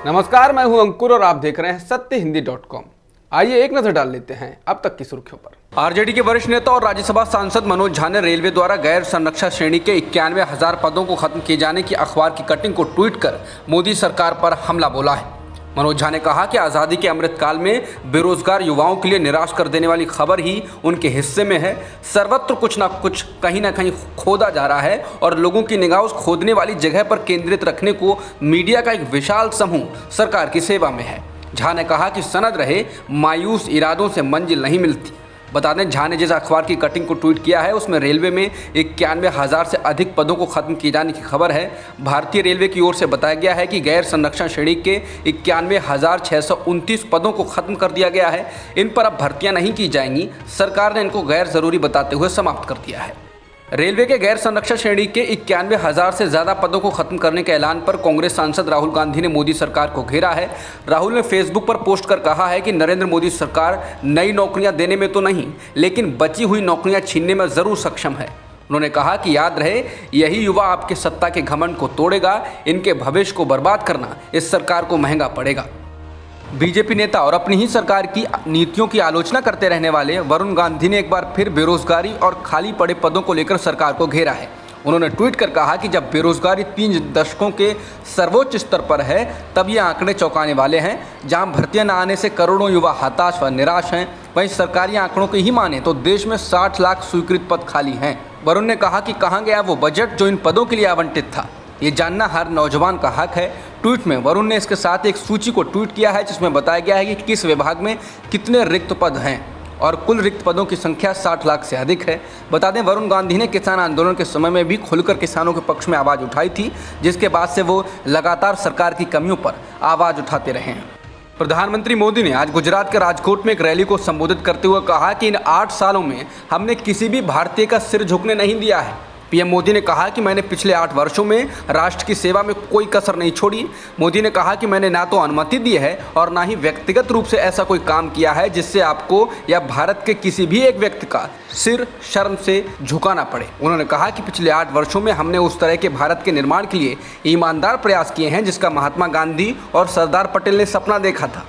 नमस्कार, मैं हूं अंकुर और आप देख रहे हैं सत्यहिंदी.com। आइए एक नजर डाल लेते हैं अब तक की सुर्खियों पर। आरजेडी के वरिष्ठ नेता और राज्यसभा सांसद मनोज झा ने रेलवे द्वारा गैर संरक्षक श्रेणी के 91,000 पदों को खत्म किए जाने की अखबार की कटिंग को ट्वीट कर मोदी सरकार पर हमला बोला है। मनोज झा ने कहा कि आज़ादी के अमृतकाल में बेरोजगार युवाओं के लिए निराश कर देने वाली खबर ही उनके हिस्से में है। सर्वत्र कुछ ना कुछ कहीं ना कहीं खोदा जा रहा है और लोगों की निगाह उस खोदने वाली जगह पर केंद्रित रखने को मीडिया का एक विशाल समूह सरकार की सेवा में है। झा ने कहा कि सनद रहे मायूस इरादों से मंजिल नहीं मिलती। बता दें, झा ने जिस अखबार की कटिंग को ट्वीट किया है उसमें रेलवे में 91,000 से अधिक पदों को खत्म किए जाने की खबर है। भारतीय रेलवे की ओर से बताया गया है कि गैर संरक्षण श्रेणी के 91,629 पदों को खत्म कर दिया गया है। इन पर अब भर्तियां नहीं की जाएंगी। सरकार ने इनको गैर जरूरी बताते हुए समाप्त कर दिया है। रेलवे के गैर संरक्षण श्रेणी के 91,000 से ज़्यादा पदों को खत्म करने के ऐलान पर कांग्रेस सांसद राहुल गांधी ने मोदी सरकार को घेरा है। राहुल ने फेसबुक पर पोस्ट कर कहा है कि नरेंद्र मोदी सरकार नई नौकरियां देने में तो नहीं, लेकिन बची हुई नौकरियां छीनने में ज़रूर सक्षम है। उन्होंने कहा कि याद रहे, यही युवा आपके सत्ता के घमंड को तोड़ेगा। इनके भविष्य को बर्बाद करना इस सरकार को महंगा पड़ेगा। बीजेपी नेता और अपनी ही सरकार की नीतियों की आलोचना करते रहने वाले वरुण गांधी ने एक बार फिर बेरोजगारी और खाली पड़े पदों को लेकर सरकार को घेरा है। उन्होंने ट्वीट कर कहा कि जब बेरोजगारी 3 दशकों के सर्वोच्च स्तर पर है तब ये आंकड़े चौंकाने वाले हैं। जहां भर्तियां न आने से करोड़ों युवा हताश व निराश हैं, वहीं सरकारी आंकड़ों को ही माने तो देश में 60 लाख स्वीकृत पद खाली हैं। वरुण ने कहा कि कहां गया वो बजट जो इन पदों के लिए आवंटित था। ये जानना हर नौजवान का हक है। ट्वीट में वरुण ने इसके साथ एक सूची को ट्वीट किया है जिसमें बताया गया है कि किस विभाग में कितने रिक्त पद हैं और कुल रिक्त पदों की संख्या 60 लाख से अधिक है। बता दें, वरुण गांधी ने किसान आंदोलन के समय में भी खुलकर किसानों के पक्ष में आवाज़ उठाई थी, जिसके बाद से वो लगातार सरकार की कमियों पर आवाज़ उठाते रहे हैं। प्रधानमंत्री मोदी ने आज गुजरात के राजकोट में एक रैली को संबोधित करते हुए कहा कि इन 8 सालों में हमने किसी भी भारतीय का सिर झुकने नहीं दिया है। पीएम मोदी ने कहा कि मैंने पिछले 8 वर्षों में राष्ट्र की सेवा में कोई कसर नहीं छोड़ी। मोदी ने कहा कि मैंने ना तो अनुमति दी है और ना ही व्यक्तिगत रूप से ऐसा कोई काम किया है जिससे आपको या भारत के किसी भी एक व्यक्ति का सिर शर्म से झुकाना पड़े। उन्होंने कहा कि पिछले 8 वर्षों में हमने उस तरह के भारत के निर्माण के लिए ईमानदार प्रयास किए हैं जिसका महात्मा गांधी और सरदार पटेल ने सपना देखा था।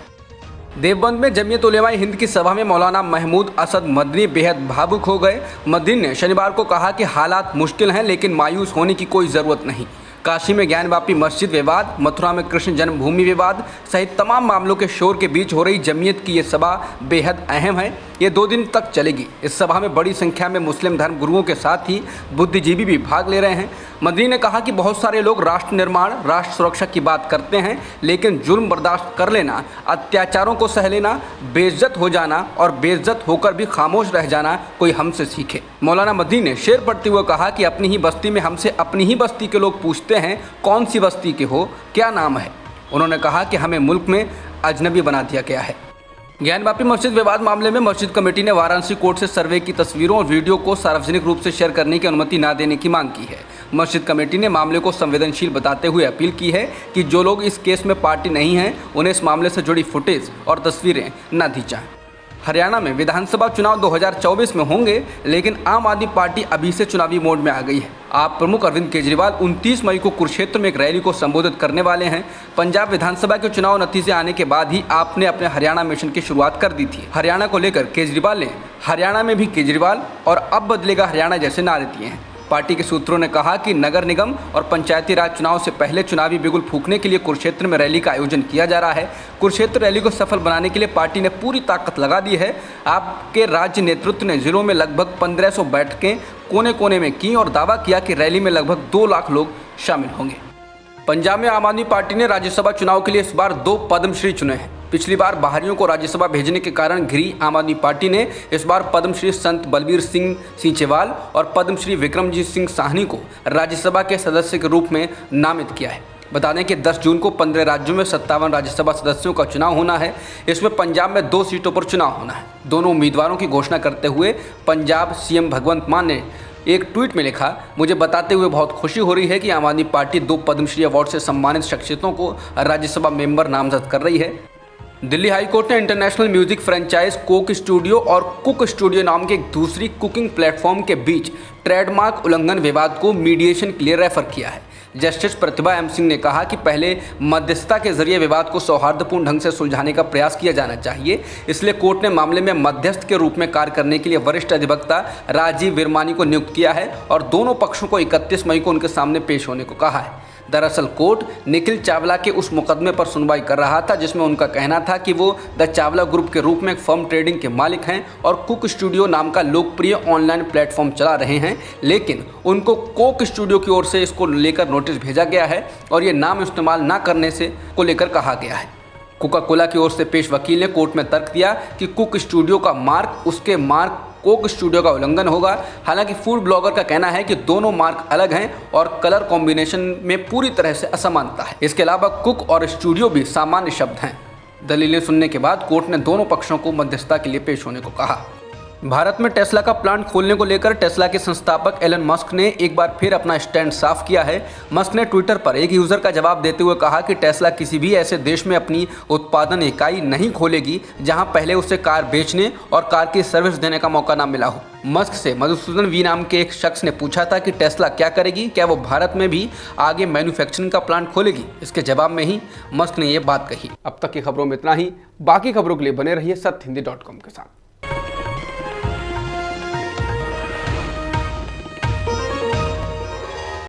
देवबंद में जमीयत उलेमा हिंद की सभा में मौलाना महमूद असद मदनी बेहद भावुक हो गए। मदनी ने शनिवार को कहा कि हालात मुश्किल हैं, लेकिन मायूस होने की कोई ज़रूरत नहीं। काशी में ज्ञानवापी मस्जिद विवाद, मथुरा में कृष्ण जन्मभूमि विवाद सहित तमाम मामलों के शोर के बीच हो रही जमीयत की ये सभा बेहद अहम है। ये 2 दिन तक चलेगी। इस सभा में बड़ी संख्या में मुस्लिम धर्म गुरुओं के साथ ही बुद्धिजीवी भी भाग ले रहे हैं। मदनी ने कहा कि बहुत सारे लोग राष्ट्र निर्माण, राष्ट्र सुरक्षा की बात करते हैं, लेकिन जुल्म बर्दाश्त कर लेना, अत्याचारों को सह लेना, बेइज्जत हो जाना और बेइज्जत होकर भी खामोश रह जाना कोई हमसे सीखे। मौलाना मदनी ने शेर पढ़ते हुए कहा कि अपनी ही बस्ती में हमसे अपनी ही बस्ती के लोग पूछते हैं कौन सी बस्ती के हो, क्या नाम है। उन्होंने कहा कि हमें मुल्क में अजनबी बना दिया गया है। ज्ञानवापी मस्जिद विवाद मामले में मस्जिद कमेटी ने वाराणसी कोर्ट से सर्वे की तस्वीरों और वीडियो को सार्वजनिक रूप से शेयर करने की अनुमति न देने की मांग की है। मस्जिद कमेटी ने मामले को संवेदनशील बताते हुए अपील की है कि जो लोग इस केस में पार्टी नहीं हैं उन्हें इस मामले से जुड़ी फुटेज और तस्वीरें न दी जाएं। हरियाणा में विधानसभा चुनाव 2024 में होंगे, लेकिन आम आदमी पार्टी अभी से चुनावी मोड में आ गई है। आप प्रमुख अरविंद केजरीवाल 29 मई को कुरुक्षेत्र में एक रैली को संबोधित करने वाले हैं। पंजाब विधानसभा के चुनाव नतीजे आने के बाद ही आपने अपने हरियाणा मिशन की शुरुआत कर दी थी। हरियाणा को लेकर केजरीवाल ने हरियाणा में भी केजरीवाल और अब बदलेगा हरियाणा जैसे नारे दिए हैं। पार्टी के सूत्रों ने कहा कि नगर निगम और पंचायती राज चुनाव से पहले चुनावी बिगुल फूंकने के लिए कुरुक्षेत्र में रैली का आयोजन किया जा रहा है। कुरुक्षेत्र रैली को सफल बनाने के लिए पार्टी ने पूरी ताकत लगा दी है। आपके राज्य नेतृत्व ने जिलों में लगभग 1500 बैठकें कोने कोने में की और दावा किया कि रैली में लगभग 2 लाख लोग शामिल होंगे। पंजाब में आम आदमी पार्टी ने राज्यसभा चुनाव के लिए इस बार 2 पद्मश्री चुने हैं। पिछली बार बाहरियों को राज्यसभा भेजने के कारण घिरी आम आदमी पार्टी ने इस बार पद्मश्री संत बलबीर सिंह सींचेवाल और पद्मश्री विक्रमजीत सिंह साहनी को राज्यसभा के सदस्य के रूप में नामित किया है। बता दें कि 10 जून को 15 राज्यों में 57 राज्यसभा सदस्यों का चुनाव होना है। इसमें पंजाब में 2 सीटों पर चुनाव होना है। दोनों उम्मीदवारों की घोषणा करते हुए पंजाब सीएम भगवंत मान ने एक ट्वीट में लिखा, मुझे बताते हुए बहुत खुशी हो रही है कि आम आदमी पार्टी 2 पद्मश्री अवार्ड से सम्मानित शख्सियतों को राज्यसभा मेंबर नामजद कर रही है। दिल्ली हाई कोर्ट ने international music franchise Coke studio और कुक स्टूडियो नाम के एक दूसरी कुकिंग प्लेटफॉर्म के बीच ट्रेडमार्क उल्लंघन विवाद को मीडिएशन के लिए रेफर किया है। जस्टिस प्रतिभा एम सिंह ने कहा कि पहले मध्यस्थता के जरिए विवाद को सौहार्दपूर्ण ढंग से सुलझाने का प्रयास किया जाना चाहिए। इसलिए कोर्ट ने मामले में मध्यस्थ के रूप में कार्य करने के लिए वरिष्ठ अधिवक्ता राजीव विरमानी को नियुक्त किया है और दोनों पक्षों को 31 मई को उनके सामने पेश होने को कहा है। दरअसल कोर्ट निखिल चावला के उस मुकदमे पर सुनवाई कर रहा था जिसमें उनका कहना था कि वो द चावला ग्रुप के रूप में एक फर्म ट्रेडिंग के मालिक हैं और कुक स्टूडियो नाम का लोकप्रिय ऑनलाइन प्लेटफॉर्म चला रहे हैं, लेकिन उनको कोक स्टूडियो की ओर से इसको लेकर नोटिस भेजा गया है और ये नाम इस्तेमाल न करने से को लेकर कहा गया है। कोका कोला की ओर से पेश वकील ने कोर्ट में तर्क दिया कि कुक स्टूडियो का मार्क उसके मार्क कोक स्टूडियो का उल्लंघन होगा। हालांकि फूड ब्लॉगर का कहना है कि दोनों मार्क अलग हैं और कलर कॉम्बिनेशन में पूरी तरह से असमानता है। इसके अलावा कुक और स्टूडियो भी सामान्य शब्द हैं। दलीलें सुनने के बाद कोर्ट ने दोनों पक्षों को मध्यस्थता के लिए पेश होने को कहा। भारत में टेस्ला का प्लांट खोलने को लेकर टेस्ला के संस्थापक एलन मस्क ने एक बार फिर अपना स्टैंड साफ किया है। मस्क ने ट्विटर पर एक यूजर का जवाब देते हुए कहा कि टेस्ला किसी भी ऐसे देश में अपनी उत्पादन इकाई नहीं खोलेगी जहां पहले उसे कार बेचने और कार की सर्विस देने का मौका ना मिला हो। मस्क से मधुसूदन वी नाम के एक शख्स ने पूछा था कि टेस्ला क्या करेगी, क्या वो भारत में भी आगे मैन्युफैक्चरिंग का प्लांट खोलेगी। इसके जवाब में ही मस्क ने ये बात कही। अब तक की खबरों में इतना ही। बाकी खबरों के लिए बने रहिए सत्यहिंदी.com के साथ।